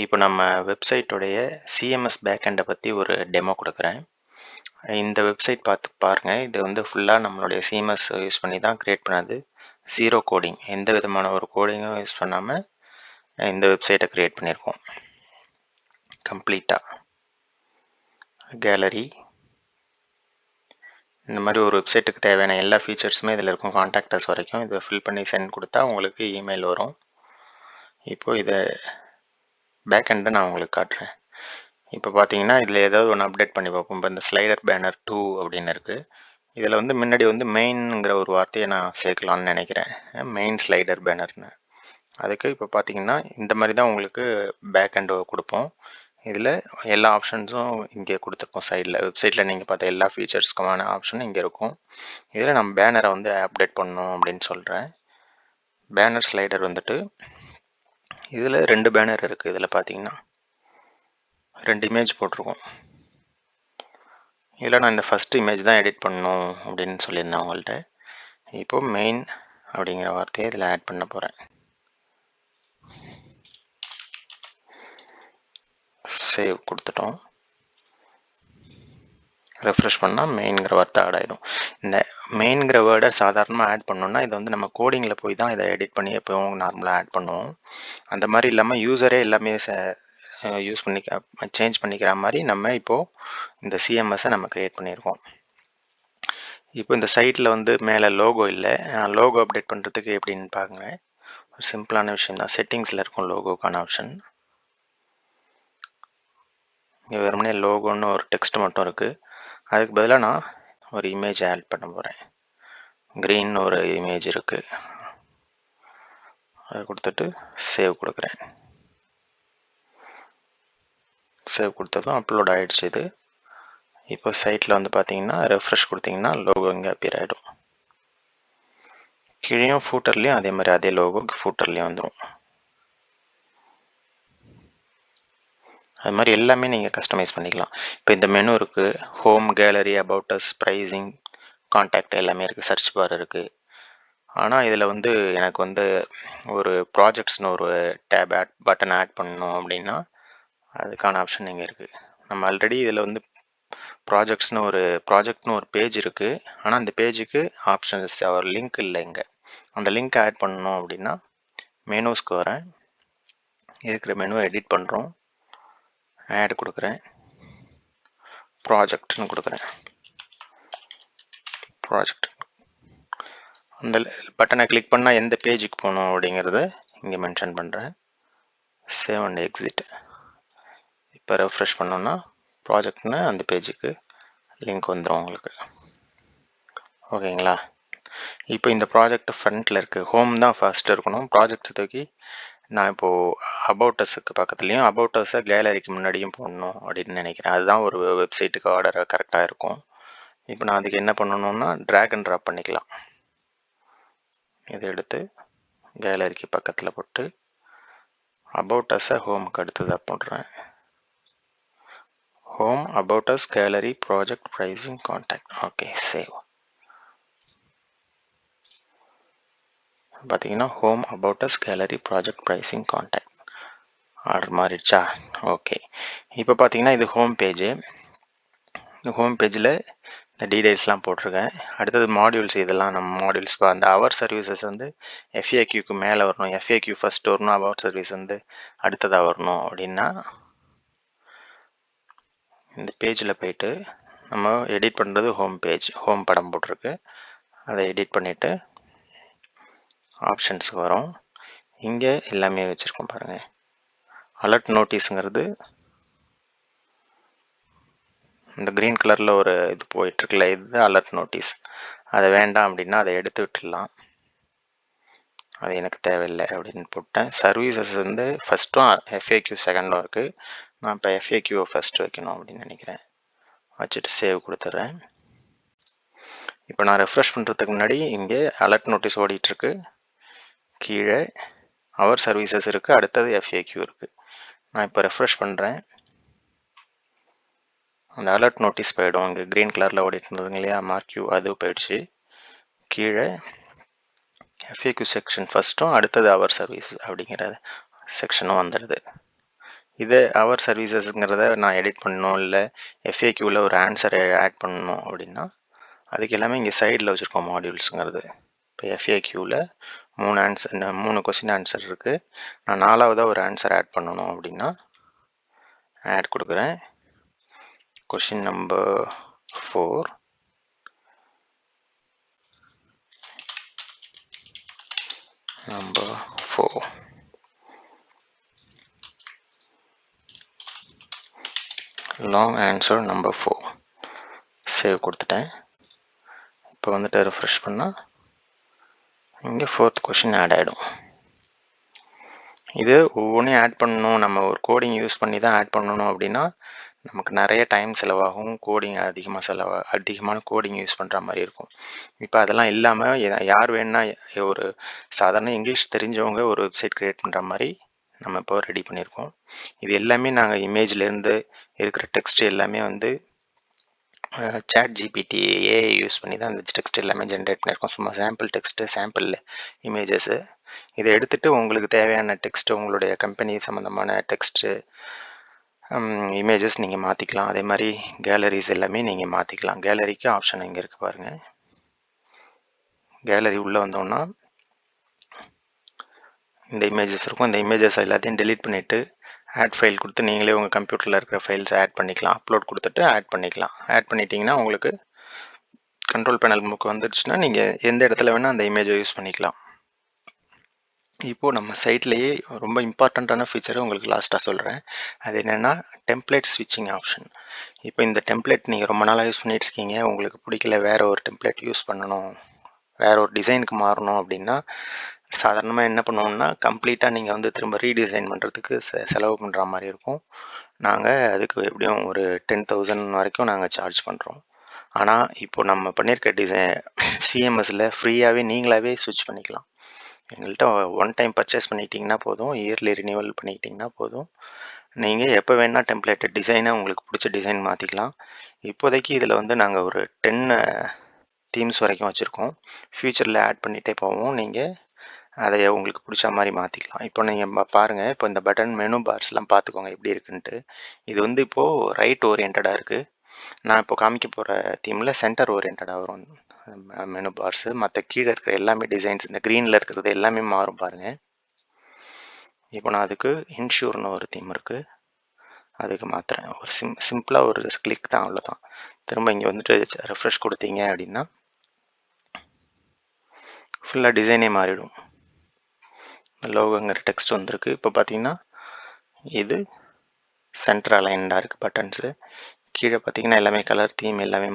இப்போ நம்ம வெப்சைட்டோடைய சிஎம்எஸ் பேக்எண்டை பற்றி ஒரு டெமோ கொடுக்குறேன். இந்த வெப்சைட் பாருங்கள். இது வந்து ஃபுல்லாக நம்மளுடைய சிஎம்எஸ் யூஸ் பண்ணி தான் க்ரியேட் பண்ணது. ஜீரோ கோடிங், எந்த விதமான ஒரு கோடிங்கும் யூஸ் பண்ணாமல் இந்த வெப்சைட்டை க்ரியேட் பண்ணியிருக்கோம். கம்ப்ளீட்டாக கேலரி, இந்த மாதிரி ஒரு வெப்சைட்டுக்கு தேவையான எல்லா ஃபீச்சர்ஸுமே இதில் இருக்கும். கான்டாக்டர்ஸ் வரைக்கும் இதை ஃபில் பண்ணி சென்ட் கொடுத்தா உங்களுக்கு இமெயில் வரும். இப்போது இதை பேக்எண்டை நான் உங்களுக்கு காட்டுறேன். இப்போ பார்த்தீங்கன்னா இதில் ஏதாவது ஒன்று அப்டேட் பண்ணி பார்ப்போம். இப்போ இந்த ஸ்லைடர் பேனர் 2 அப்படின்னு இருக்குது. இதில் வந்து முன்னாடி வந்து மெயின்ங்கிற ஒரு வார்த்தையை நான் சேர்க்கலான்னு நினைக்கிறேன். மெயின் ஸ்லைடர் பேனர்னு. அதுக்கு இப்போ பார்த்தீங்கன்னா இந்த மாதிரி தான் உங்களுக்கு பேக்எண்டு கொடுப்போம். இதில் எல்லா ஆப்ஷன்ஸும் இங்கே கொடுத்துருக்கோம். சைடில் வெப்சைட்டில் நீங்கள் பார்த்த எல்லா ஃபீச்சர்ஸ்க்குமான ஆப்ஷனும் இங்கே இருக்கும். இதில் நம்ம பேனரை வந்து அப்டேட் பண்ணணும் அப்படின்னு சொல்கிறேன். பேனர் ஸ்லைடர் வந்துட்டு இதில் 2 பேனர் இருக்குது. இதில் பார்த்தீங்கன்னா 2 இமேஜ் போட்டிருக்கோம். இதில் நான் இந்த ஃபஸ்ட் இமேஜ் தான் எடிட் பண்ணணும் அப்படின்னு சொல்லியிருந்தேன் உங்கள்கிட்ட. இப்போது மெயின் அப்படிங்கிற வார்த்தையை இதில் ஆட் பண்ண போகிறேன். சேவ் கொடுத்துட்டோம். ரெஃப்ரெஷ் பண்ணால் மெயின்ங்கிற வார்த்தை ஆட் ஆகிடும். இந்த மெயின்ங்கிற வேர்டை சாதாரணமாக ஆட் பண்ணோன்னா இதை வந்து நம்ம கோடிங்கில் போய் தான் இதை எடிட் பண்ணி எப்போவும் நார்மலாக ஆட் பண்ணுவோம். அந்த மாதிரி இல்லாமல் யூஸரே எல்லாமே யூஸ் சேஞ்ச் பண்ணிக்கிற மாதிரி நம்ம இப்போது இந்த சிஎம்எஸை நம்ம க்ரியேட் பண்ணியிருக்கோம். இப்போ இந்த சைட்டில் வந்து மேலே லோகோ இல்லை. லோகோ அப்டேட் பண்ணுறதுக்கு எப்படின்னு பாருங்க. ஒரு சிம்பிளான விஷயம் தான். செட்டிங்ஸில் இருக்கும் லோகோக்கான ஆப்ஷன். இங்கே வெறுமனே லோகோன்னு ஒரு டெக்ஸ்ட் மட்டும் இருக்குது. அதுக்கு பதிலாக நான் ஒரு இமேஜ் ஆட் பண்ண போகிறேன். க்ரீன் ஒரு இமேஜ் இருக்குது. அதை கொடுத்துட்டு சேவ் கொடுக்குறேன். சேவ் கொடுத்ததும் அப்லோட் ஆகிடுச்சு. இது இப்போ சைட்டில் வந்து பார்த்தீங்கன்னா ரெஃப்ரெஷ் கொடுத்தீங்கன்னா லோகோ இங்கே அப்பியர் ஆகிடும். கீழேயும் ஃபூட்டர்லேயும் அதே மாதிரி அதே லோகோ ஃபூட்டர்லேயும் வந்துடும். அது மாதிரி எல்லாமே நீங்கள் கஸ்டமைஸ் பண்ணிக்கலாம். இப்போ இந்த மெனு இருக்குது. Home, gallery, about us, pricing, contact எல்லாமே இருக்குது. சர்ச் பார் இருக்குது. ஆனால் இதில் வந்து எனக்கு வந்து ஒரு ப்ராஜெக்ட்ஸ்னு ஒரு டேப் பட்டன் ஆட் பண்ணணும் அப்படின்னா அதுக்கான ஆப்ஷன் இங்கே இருக்குது. நம்ம ஆல்ரெடி இதில் வந்து ப்ராஜெக்ட்னு ஒரு பேஜ் இருக்குது. ஆனால் அந்த பேஜுக்கு ஆப்ஷன்ஸ் ஒரு லிங்க் இல்லை. இங்கே அந்த லிங்க் ஆட் பண்ணணும் அப்படின்னா மெனுஸ்க்கு வரேன். இருக்கிற மெனுவை எடிட் பண்ணுறோம். ஆட் கொடுக்குறேன். ப்ராஜெக்ட்னு கொடுக்குறேன். ப்ராஜெக்ட் அந்த பட்டனை கிளிக் பண்ணால் எந்த பேஜுக்கு போகணும் அப்படிங்கிறத இங்கே மென்ஷன் பண்ணுறேன். Save and exit. இப்போ ரெஃப்ரெஷ் பண்ணோன்னா ப்ராஜெக்ட்னு அந்த பேஜுக்கு லிங்க் வந்துடும் உங்களுக்கு. ஓகேங்களா? இப்போ இந்த ப்ராஜெக்ட் ஃப்ரண்ட்டில் இருக்குது. ஹோம் தான் ஃபர்ஸ்ட் இருக்கணும். ப்ராஜெக்ட்ஸ் தூக்கி நான் இப்போது அபவுட்டஸுக்கு பக்கத்துலேயும் அபவுட்டஸை கேலரிக்கு முன்னாடியும் போடணும் அப்படின்னு நினைக்கிறேன். அதுதான் ஒரு வெப்சைட்டுக்கு ஆர்டர் கரெக்டாக இருக்கும். இப்போ நான் அதுக்கு என்ன பண்ணணும்னா ட்ராக் அண்ட் ட்ராப் பண்ணிக்கலாம். இதை எடுத்து கேலரிக்கு பக்கத்தில் போட்டு அபவுட்டஸை ஹோமுக்கு அடுத்ததாக போடுறேன். Home, about us, gallery, project, pricing, contact. Okay, save. பார்த்தீங்கன்னா home, about us, gallery, project, pricing, contact order மாறிடுச்சா? ஓகே. இப்போ பார்த்தீங்கன்னா இது ஹோம் பேஜு. இந்த ஹோம் பேஜில் இந்த டீடைல்ஸ்லாம் போட்டிருக்கேன். அடுத்தது மாடியூல்ஸ். இதெல்லாம் நம்ம மாடியூல்ஸ் அந்த அவர் சர்வீசஸ் வந்து எஃப்ஏக்யூக்கு மேலே வரணும். எஃப்ஏக்யூ ஃபஸ்ட் வரணும். அவர் சர்வீஸ் வந்து அடுத்ததாக வரணும் அப்படின்னா இந்த பேஜில் போயிட்டு நம்ம எடிட் பண்ணுறது ஹோம் பேஜ். ஹோம் படம் போட்டிருக்கு. அதை எடிட் பண்ணிவிட்டு ஆப்ஷன்ஸுக்கு வரும். இங்கே எல்லாமே வச்சுருக்கோம் பாருங்கள். அலர்ட் நோட்டீஸுங்கிறது இந்த க்ரீன் கலரில் ஒரு இது போயிட்டுருக்குல்ல, இது அலர்ட் நோட்டீஸ். அதை வேண்டாம் அப்படின்னா அதை எடுத்து விட்டுடலாம். அது எனக்கு தேவையில்லை அப்படின்னு போட்டேன். சர்வீசஸ் வந்து ஃபஸ்ட்டும் எஃப்ஏக்யூ செகண்டும் இருக்குது. நான் இப்போ எஃப்ஏக்யூவை ஃபஸ்ட் வைக்கணும் அப்படின்னு நினைக்கிறேன். வச்சுட்டு சேவ் கொடுத்துட்றேன். இப்போ நான் ரெஃப்ரெஷ் பண்ணுறதுக்கு முன்னாடி இங்கே அலர்ட் நோட்டீஸ் ஓடிட்டுருக்கு. கீழே அவர் சர்வீசஸ் இருக்குது. அடுத்தது எஃப்ஏக்யூ இருக்குது. நான் இப்போ ரெஃப்ரெஷ் பண்ணுறேன். அந்த அலர்ட் நோட்டீஸ் போயிடும். இங்கே க்ரீன் கலரில் ஓடிட்டு இருந்ததுங்க இல்லையா, மார்க்யூ, அது போயிடுச்சு. கீழே எஃப்ஏக்யூ செக்ஷன் ஃபஸ்ட்டும் அடுத்தது அவர் சர்வீஸ் அப்படிங்கிற செக்ஷனும் வந்துடுது. இது அவர் சர்வீசஸ்ங்கிறத நான் எடிட் பண்ணணும், இல்லை எஃப்ஏக்யூவில் ஒரு ஆன்சரை ஆட் பண்ணணும் அப்படின்னா அதுக்கு எல்லாமே இங்கே சைடில் வச்சுருக்கோம் மாடியூல்ஸுங்கிறது. இப்போ எஃப்ஏக்யூவில் 3 கொஸ்டின் ஆன்சர் இருக்குது. நான் 4வதாக ஒரு ஆன்சர் ஆட் பண்ணணும் அப்படின்னா ஆட் கொடுக்குறேன். Question number 4 long answer number 4 save கொடுத்துட்டேன். இப்போ வந்துட்டு ரெஃப்ரெஷ் பண்ணால் இங்கே 4th கொஸ்டின் ஆட் ஆகிடும். இது ஒவ்வொன்றையும் ஆட் பண்ணணும், நம்ம ஒரு கோடிங் யூஸ் பண்ணி தான் ஆட் பண்ணணும் அப்படின்னா நமக்கு நிறைய டைம் செலவாகும், கோடிங் அதிகமான கோடிங் யூஸ் பண்ணுற மாதிரி இருக்கும். இப்போ அதெல்லாம் இல்லாமல் யார் வேணுன்னா ஒரு சாதாரண இங்கிலீஷ் தெரிஞ்சவங்க ஒரு வெப்சைட் க்ரியேட் பண்ணுற மாதிரி நம்ம இப்போ ரெடி பண்ணியிருக்கோம். இது எல்லாமே நாங்கள் இமேஜ்லேருந்து இருக்கிற டெக்ஸ்ட் எல்லாமே வந்து சாட் ஜிபிடி ஏஐ யூஸ் பண்ணி தான் அந்த டெக்ஸ்ட் எல்லாமே ஜென்ரேட் பண்ணியிருக்கோம். சும்மா சாம்பிள் டெக்ஸ்ட்டு, சாம்பிள் இமேஜஸ்ஸு. இதை எடுத்துகிட்டு உங்களுக்கு தேவையான டெக்ஸ்ட்டு, உங்களுடைய கம்பெனி சம்மந்தமான டெக்ஸ்ட்டு, இமேஜஸ் நீங்கள் மாற்றிக்கலாம். அதே மாதிரி கேலரிஸ் எல்லாமே நீங்கள் மாற்றிக்கலாம். கேலரிக்கு ஆப்ஷன் இங்கே இருக்குது பாருங்கள். கேலரி உள்ளே வந்தோன்னா இந்த இமேஜஸ் இருக்கும். இந்த இமேஜஸ் எல்லாத்தையும் டெலீட் பண்ணிவிட்டு ஆட் ஃபைல் கொடுத்து நீங்களே உங்கள் கம்ப்யூட்டரில் இருக்கிற ஃபைல்ஸ் ஆட் பண்ணிக்கலாம். அப்லோட் கொடுத்துட்டு ஆட் பண்ணிக்கலாம். ஆட் பண்ணிட்டீங்கன்னா உங்களுக்கு கண்ட்ரோல் பேனல் முக்கு வந்துடுச்சுன்னா நீங்கள் எந்த இடத்துல வேணால் அந்த இமேஜை யூஸ் பண்ணிக்கலாம். இப்போது நம்ம சைட்லேயே ரொம்ப இம்பார்ட்டண்ட்டான ஃபீச்சரை உங்களுக்கு லாஸ்ட்டாக சொல்கிறேன். அது என்னென்னா டெம்ப்ளேட் ஸ்விட்சிங் ஆப்ஷன். இப்போ இந்த டெம்ப்ளேட் நீங்கள் ரொம்ப நாளாக யூஸ் பண்ணிகிட்ருக்கீங்க, உங்களுக்கு பிடிக்கல, வேறு ஒரு டெம்ப்ளேட் யூஸ் பண்ணணும், வேறு ஒரு டிசைனுக்கு மாறணும் அப்படின்னா சாதாரணமாக என்ன பண்ணுவோம்னா கம்ப்ளீட்டாக நீங்கள் வந்து திரும்ப ரீடிசைன் பண்ணுறதுக்கு செலவு பண்ணுற மாதிரி இருக்கும். நாங்கள் அதுக்கு எப்படியும் ஒரு 10,000 வரைக்கும் நாங்கள் சார்ஜ் பண்ணுறோம். ஆனால் இப்போ நம்ம பண்ணியிருக்க டிசைன் சிஎம்எஸில் ஃப்ரீயாகவே நீங்களாகவே ஸ்விட்ச் பண்ணிக்கலாம். எங்கள்கிட்ட ஒன் டைம் பர்ச்சேஸ் பண்ணிக்கிட்டிங்கன்னா போதும், இயர்லி ரினியூவல் பண்ணிக்கிட்டிங்கன்னா போதும், நீங்கள் எப்போ வேணால் டெம்ப்ளேட்டு டிசைனை உங்களுக்கு பிடிச்ச டிசைன் மாற்றிக்கலாம். இப்போதைக்கு இதில் வந்து நாங்கள் ஒரு 10 தீம்ஸ் வரைக்கும் வச்சுருக்கோம். ஃப்யூச்சரில் ஆட் பண்ணிகிட்டே போவோம். நீங்கள் அதை உங்களுக்கு பிடிச்ச மாதிரி மாற்றிக்கலாம். இப்போ நீங்கள் பாருங்கள், இப்போ இந்த பட்டன் மெனு பார்ஸ்லாம் பார்த்துக்கோங்க எப்படி இருக்குன்ட்டு. இது வந்து இப்போது ரைட் ஓரியன்டாக இருக்குது. நான் இப்போ காமிக்க போகிற தீமில் சென்டர் ஓரியன்டாக வரும் மெனு பார்ஸு. மற்ற கீழே இருக்கிற எல்லாமே டிசைன்ஸ், இந்த க்ரீனில் இருக்கிறது எல்லாமே மாறும் பாருங்கள். இப்போ நான் அதுக்கு இன்ஷூர்னு ஒரு தீம் இருக்குது, அதுக்கு மாற்றுறேன். ஒரு சிம்பிளாக ஒரு கிளிக் தான், அவ்வளோதான். திரும்ப இங்கே வந்துட்டு ரெஃப்ரெஷ் கொடுத்தீங்க அப்படின்னா ஃபுல்லாக டிசைனே மாறிடும். லோகோங்கிற டெக்ஸ்ட் வந்திருக்கு. இப்போ பார்த்தீங்கன்னா இது சென்டர் அலைன்டாக இருக்குது பட்டன்ஸு. கீழே பார்த்தீங்கன்னா எல்லாமே கலர் தீம் எல்லாமே